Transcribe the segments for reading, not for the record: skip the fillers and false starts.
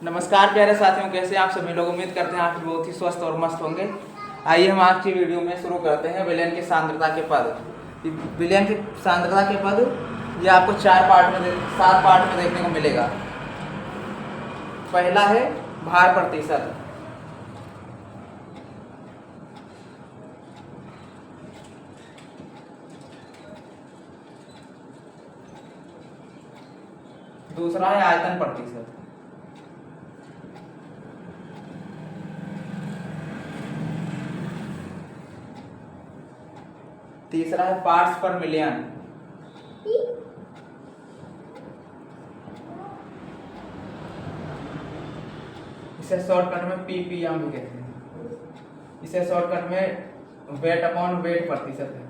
नमस्कार प्यारे साथियों, कैसे आप सभी लोग। उम्मीद करते हैं आप बहुत ही स्वस्थ और मस्त होंगे। आइए हम आज की वीडियो में शुरू करते हैं विलयन की सांद्रता के पद। विलयन की सांद्रता के पद ये आपको 7 पार्ट में देखने को मिलेगा। पहला है भार प्रतिशत। दूसरा है आयतन प्रतिशत। तीसरा है पार्ट्स पर मिलियन। इसे शॉर्टकट में पीपीएम भी कहते हैं। इसे शॉर्टकट में वेट अपॉन वेट प्रतिशत है।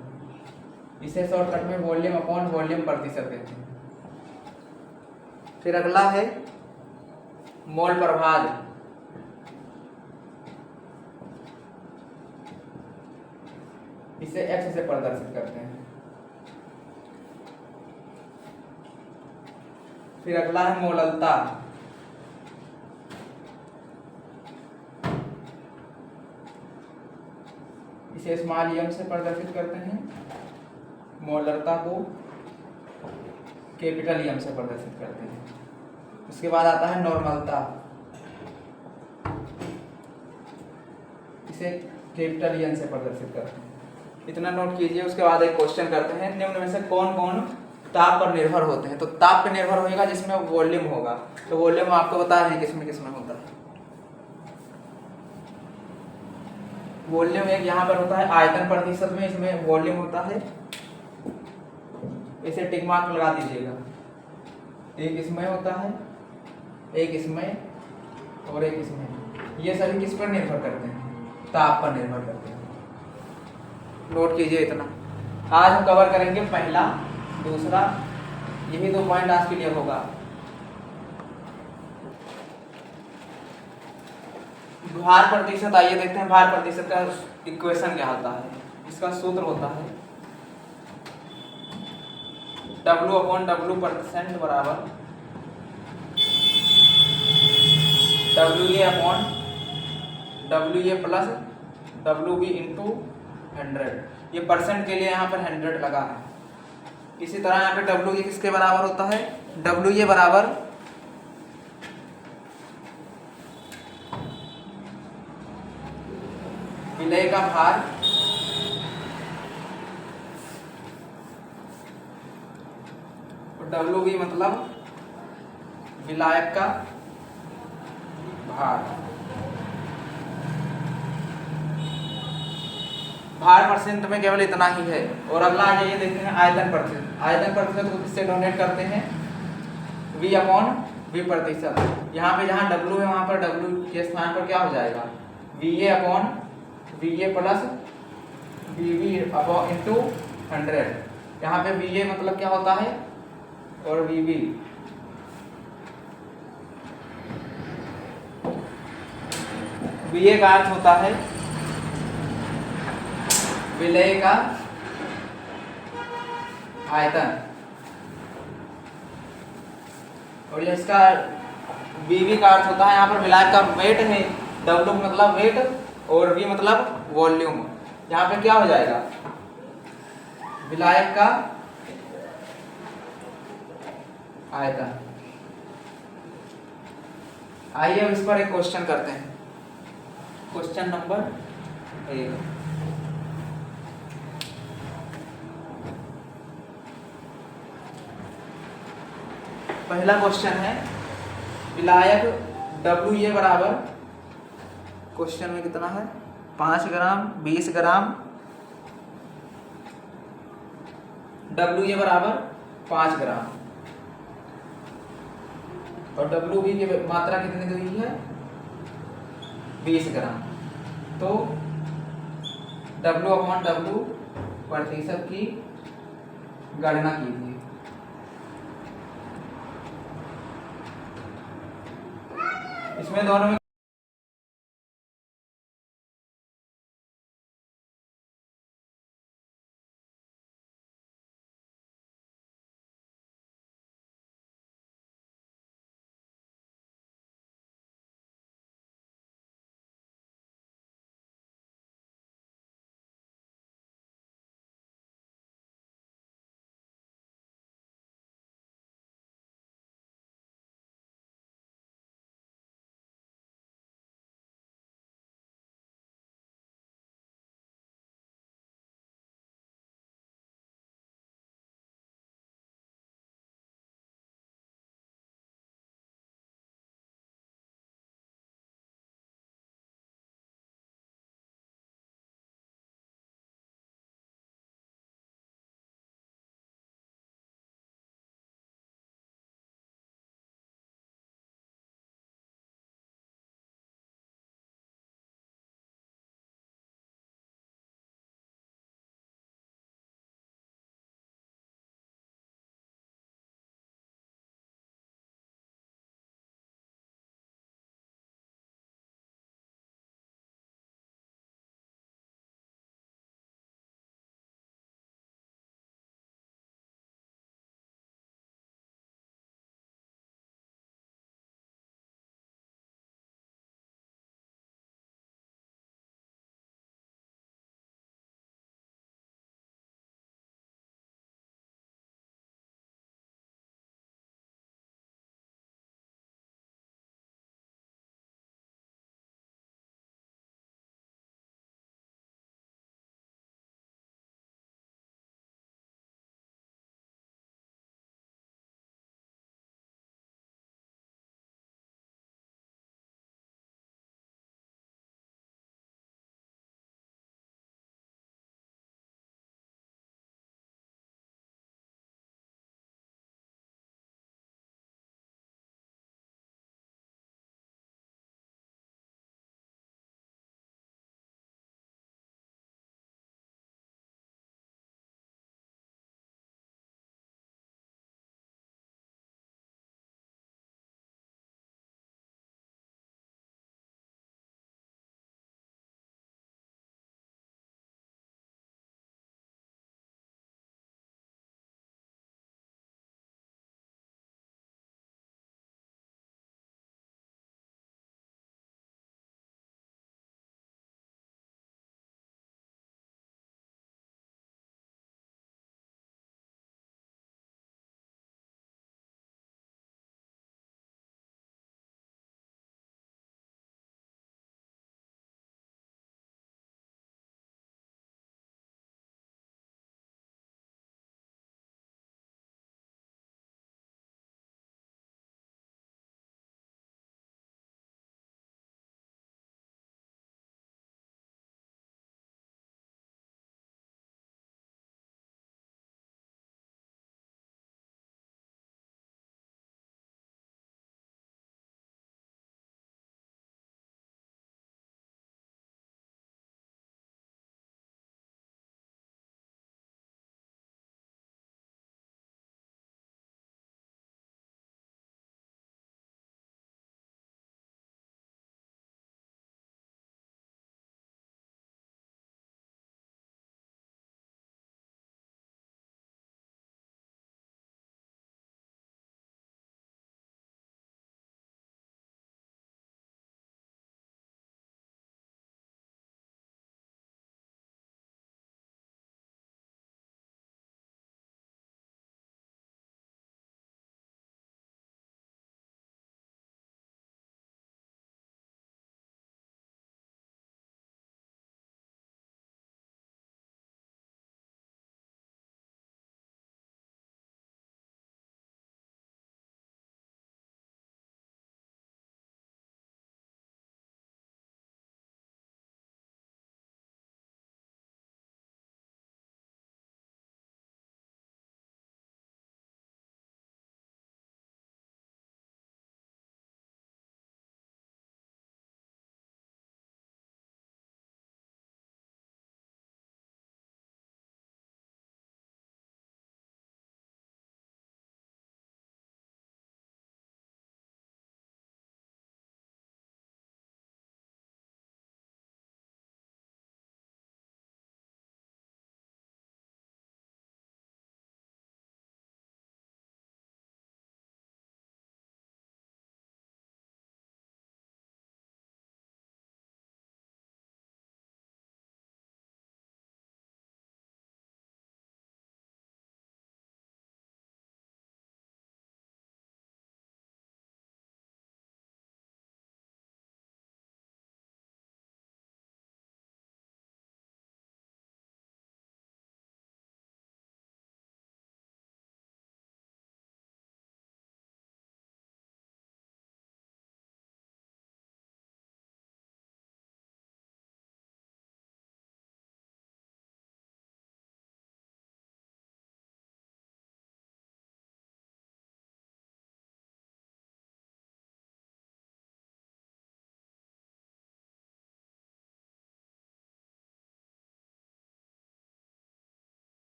इसे शॉर्टकट में वॉल्यूम अपॉन वॉल्यूम प्रतिशत कहते हैं। फिर अगला है मोल प्रभाज। इसे एक्स से प्रदर्शित करते हैं। फिर अगला है मोललता। इसे स्मॉल एम से प्रदर्शित करते हैं। मोलरता को कैपिटल एम से प्रदर्शित करते हैं। उसके बाद आता है नॉर्मलता। इसे कैपिटल एन से प्रदर्शित करते हैं। इतना नोट कीजिए। उसके बाद एक क्वेश्चन करते हैं, निम्न में से कौन कौन ताप पर निर्भर होते हैं। तो ताप पर निर्भर होगा जिसमें वॉल्यूम होगा। तो वॉल्यूम आपको बता रहे हैं किसमें किसमें होता है। वॉल्यूम एक यहाँ पर होता है आयतन प्रतिशत में, इसमें वॉल्यूम होता है। इसे टिक मार्क लगा दीजिएगा। एक इसमें होता है, एक इसमें और एक इसमें। ये सभी किस पर निर्भर करते हैं? ताप पर निर्भर करते हैं। नोट कीजिए इतना। आज हम कवर करेंगे पहला, दूसरा, यही 2 पॉइंट आज क्लियर होगा। भार प्रतिशत, आइए देखते हैं भार प्रतिशत का इक्वेशन क्या होता है। इसका सूत्र होता है W/W बराबर WA प्लस WB इंटू 100। ये परसेंट के लिए यहाँ पर 100 लगा है। इसी तरह यहाँ पे WA किसके बराबर होता है? WA बराबर विलय का भार और WB मतलब विलायक का भार। भार परसेंट में केवल इतना ही है। और अगला आ जाइए देखते हैं आयतन प्रतिशत। आयतन प्रतिशत को किससे डोनेट करते हैं? V/V प्रतिशत। यहाँ पे जहाँ W है वहाँ पर W के स्थान पर क्या हो जाएगा? VA plus VB into 100। यहाँ पे VA मतलब क्या होता है और VB VA का अर्थ होता है विलय का आयतन और ये इसका VB का अर्थ होता है यहाँ पर विलायक का वेट है। W मतलब वेट और V मतलब वॉल्यूम। यहाँ पे क्या हो जाएगा? विलायक का आयतन। आइए अब इस पर एक क्वेश्चन करते हैं। Question number 1। पहला क्वेश्चन है विलायक WA बराबर, क्वेश्चन में कितना है? 5 ग्राम 20 ग्राम। WA बराबर 5 ग्राम और WB की मात्रा कितनी दी हुई है? 20 ग्राम। तो W/W प्रतिशत की गणना कीजिए। इसमें दोनों में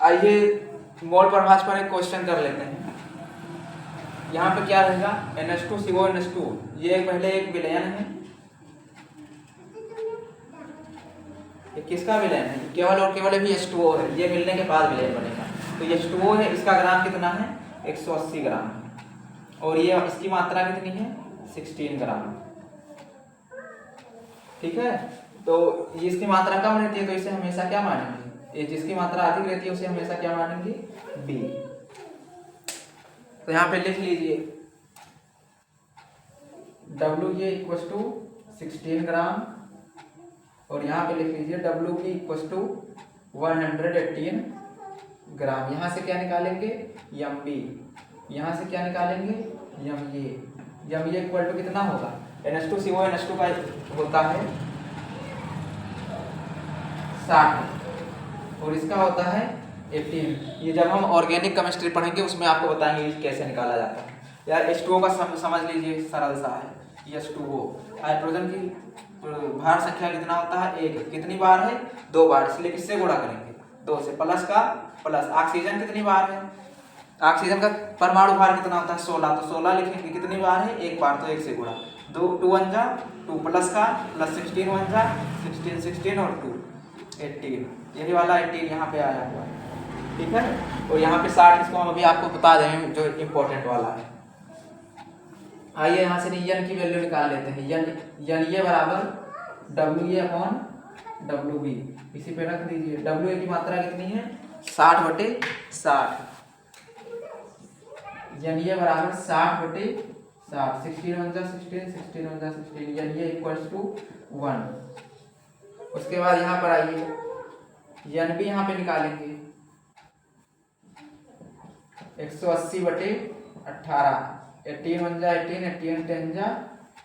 आइए मोल प्रभाष पर एक क्वेश्चन कर लेते हैं। यहाँ पे क्या रहेगा, NH2CO NH2, ये पहले एक विलयन है, ये किसका विलयन है, केवल और केवल भी H2O है, ये मिलने के बाद विलयन बनेगा। तो ये H2O है, इसका ग्राम कितना है 180 ग्राम है, और ये इसकी मात्रा कितनी है 16 ग्राम। ठीक है, तो इसकी मात्रा कम रहती है तो इसे हमेशा क्या मानेंगे, ये जिसकी मात्रा अधिक रहती है उसे हमेशा क्या मानेंगे B। तो यहाँ पे लिख लीजिए W ये इक्वल टू 16 ग्राम, और यहाँ पे लिख लीजिए WB इक्वल टू 118 ग्राम। यहाँ से क्या निकालेंगे MB, यहाँ से क्या निकालेंगे MA इक्वल टू कितना होगा, NH2CO NH2 का होता है 60 और इसका होता है 18। ये जब हम ऑर्गेनिक केमिस्ट्री पढ़ेंगे उसमें आपको बताएंगे कैसे निकाला जाता है। यार H2O का समझ लीजिए, सरल सा है, ये H2O हाइड्रोजन की भार संख्या कितना होता है 1, कितनी बार है 2 बार, इसलिए किससे गुणा करेंगे 2 से, प्लस का प्लस। ऑक्सीजन कितनी बार है, ऑक्सीजन का परमाणु भार कितना होता है 16, तो 16 लिखेंगे, कितनी बार है 1 बार, तो 1 से गुणा, 2 1 जा 2 प्लस का प्लस 16 1 जा 16 और 2 18, यही वाला 18 यहाँ पे आया हुआ है। ठीक है, और यहाँ पे 60 इसको हम अभी आपको बता देंगे जो इम्पोर्टेंट वाला है। आइए यहाँ से n की वैल्यू निकाल लेते हैं। n ये बराबर WA अपॉन WB, इसी पे रख दीजिए। WA की मात्रा कितनी है 60/60, n ये बराबर 60/60, 16 1 जा 16 16 1 जा 16, n ये इक्वल्स टू 1। उसके बाद यहाँ पर आइए n भी यहाँ पे निकालेंगे 180/18, 18 1 जा 18, 18 10 जा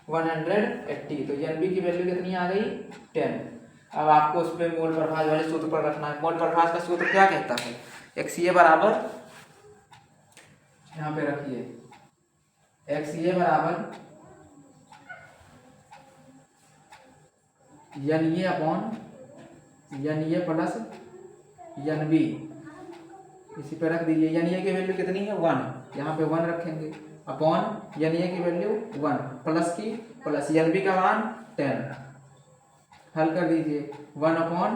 180, तो NB की वैल्यू कितनी आ गई 10। अब आपको उस पर मोल प्रभाष वाले सूत्र पर रखना है। मोल प्रभाष का सूत्र क्या कहता है, XA बराबर, यहाँ पे रखिए XA बराबर NA upon NA plus NB, इसी पे रख दीजिए। NA की वैल्यू कितनी है 1, यहाँ पे 1 रखेंगे, अपॉन NA की वैल्यू 1 प्लस की प्लस NB का मान 10, हल कर दीजिए 1 अपॉन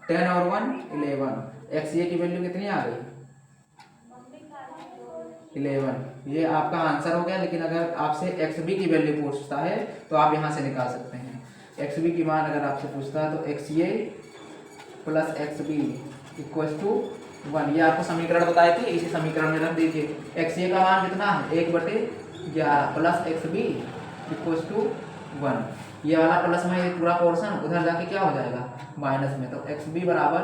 10 और 1 11, XA की वैल्यू कितनी आ गई 11, ये आपका आंसर हो गया। लेकिन अगर आपसे XB की वैल्यू पूछता है तो आप यहाँ से निकाल सकते हैं। XB की मान अगर आपसे पूछता है तो XA plus XB equal to 1, ये आपको समीकरण बताए थे, इसी समीकरण में रख दीजिए। XA का मान कितना है 1/11 प्लस XB इक्वल टू 1, ये वाला प्लस में ये पूरा पोर्शन उधर जाके क्या हो जाएगा माइनस में, तो XB बराबर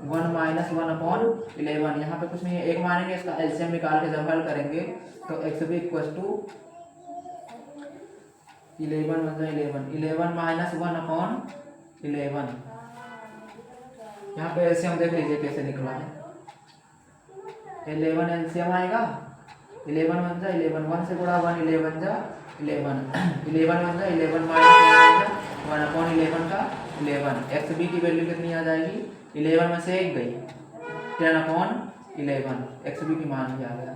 1 - 1 अपॉन 11, यहाँ पे कुछ नहीं है, एक मानेंगे, इसका एलसीएम निकाल के जब हल करेंगे तो XB equal to 11 1 11 minus 1 upon 11, यहाँ पे एलसीएम देख लीजिए कैसे निकला है, 11 एलसीएम आएगा 11 1 जा 11, 1 से गुणा 1 11 जा 11, 11 1 जा 11 माइनस 1 अपॉन 11 का 11, XB की वैल्यू कितनी आ जाएगी 11 में से 1 गई 10 अपॉन 11, XB की मान भी आ गया।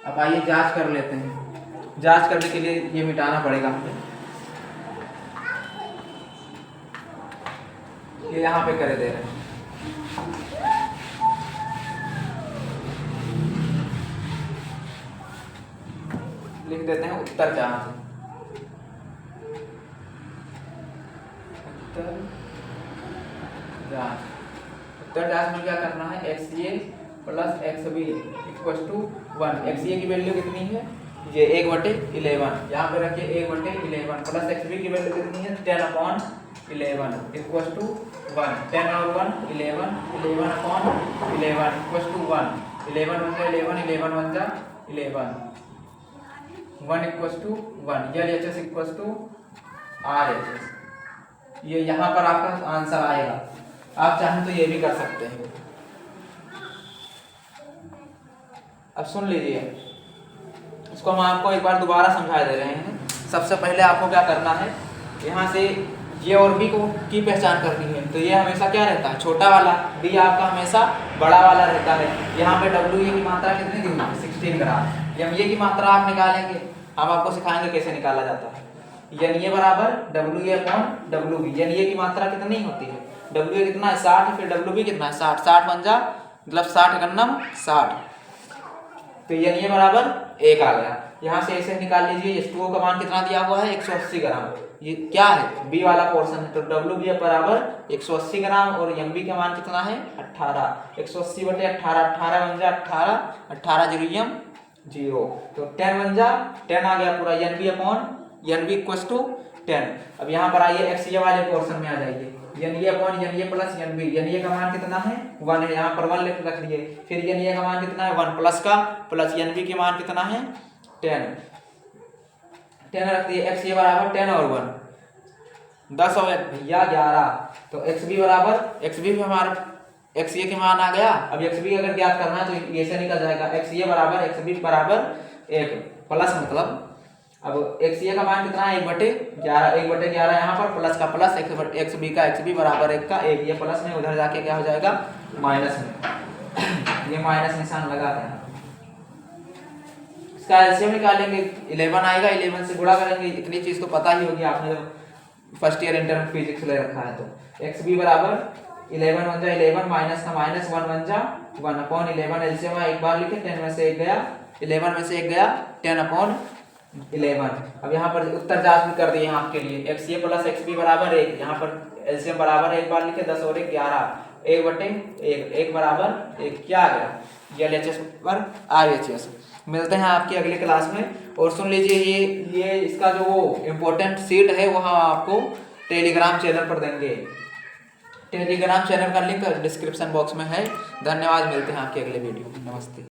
अब आइए जांच कर लेते हैं। जांच करने के लिए ये मिटाना पड़ेगा हमें, ये यहाँ पे कर दे रहे हैं। लिख देते हैं उत्तर जांच, उत्तर जांच में क्या करना है, XA plus XB equal to 1। XA की वैल्यू कितनी है ये 1/11, यहाँ पे रखिए 1/11 प्लस XB की वैल्यू कितनी है 10 अपॉन 11 इक्वल टू 1, 10 और 1 11, 11 अपॉन 11 इक्वल टू 1, 11 1 जा 11, 11 1 जा 11, 1 equal to 1, LHS equal to RHS, ये यहाँ पर आपका आंसर आएगा। आप चाहें तो ये भी कर सकते हैं। अब सुन लीजिए, इसको हम आपको एक बार दोबारा समझा दे रहे हैं। सबसे पहले आपको क्या करना है, यहाँ से ये और बी को की पहचान करनी है तो ये हमेशा क्या रहता है, छोटा वाला, बी आपका हमेशा बड़ा वाला रहता है। यहाँ पे डब्ल्यू ए की मात्रा कितनी दी हुई है, 16 ग्राम। एम ए की मात्रा आप निकालेंगे, हम आपको सिखाएंगे कैसे निकाला जाता है। एन ए बराबर W A upon W B. N A की मात्रा कितनी होती है, डब्ल्यू ए कितना है 60, फिर डब्ल्यू बी कितना है 60, 60 बन जा मतलब 60 गन्नम 60, तो एन ए बराबर 1 आ गया। यहाँ से ऐसे निकाल लीजिए, H2O का मान कितना दिया हुआ है 180 ग्राम, ये क्या है बी वाला पोर्शन है, तो डब्ल्यू बी बराबर 180 ग्राम और एम बी का मान कितना है 18, 180 बटे 18, 18 बन जा 18, 18 जीरो एम 0, तो 10 बन जा 10 आ गया पूरा, N B upon N B equal to 10। अब यहाँ पर आइए एक्स ए वाले पोर्शन में आ जाइए, N A upon N A plus N B, N A का मान कितना है 1 है, यहाँ पर 1 रख दिए, फिर एन ए का मान कितना है 1 प्लस का, प्लस एन बी के मान कितना है 10, 10 रख दिए, एक्स ए बराबर 10 और 1 10 और भैया 11, तो एक्स बी बराबर, एक्स बी भी हमारा एक्स ए के मान आ गया। अब एक्स बी अगर ज्ञात करना है तो ये से निकल जाएगा, एक्स ए बराबर एक्स बी बराबर 1 प्लस, मतलब अब एक्स ए का मान कितना है 1/11, 1/11 यहाँ पर प्लस का प्लस, एक्स बी का एक्स बी बराबर 1 का 1, ये प्लस में उधर जाके क्या हो जाएगा माइनस में, ये माइनस निशान लगा देना। इसका एलसीएम निकालेंगे, 11 आएगा, 11 से गुणा करेंगे, इतनी चीज तो पता ही होगी आपने जब फर्स्ट ईयर इंटर फिजिक्स ले रखा है। तो एक्स बी बराबर 11 बन जा 11 माइनस का माइनस 1 बन जा 1 अपॉन 11, एलसीएम एक बार लिखे, 10 में से 1 गया, 11 में से 1 गया 10 अपॉन 11। अब यहाँ पर उत्तर जांच भी कर दिए आपके लिए, एक्स ए प्लस एक्स बी बराबर 1, यहाँ पर एलसीएम बराबर एक बार लिखे, 10 और 1 11, 1/1, 1 बराबर 1, क्या आ गया एलएचएस पर आरएचएस। मिलते हैं आपकी अगले क्लास में, और सुन लीजिए ये इसका जो इम्पोर्टेंट सीट है वो हम आपको टेलीग्राम चैनल पर देंगे, टेलीग्राम चैनल का लिंक डिस्क्रिप्शन बॉक्स में है। धन्यवाद, मिलते हैं आपके अगले वीडियो में, नमस्ते।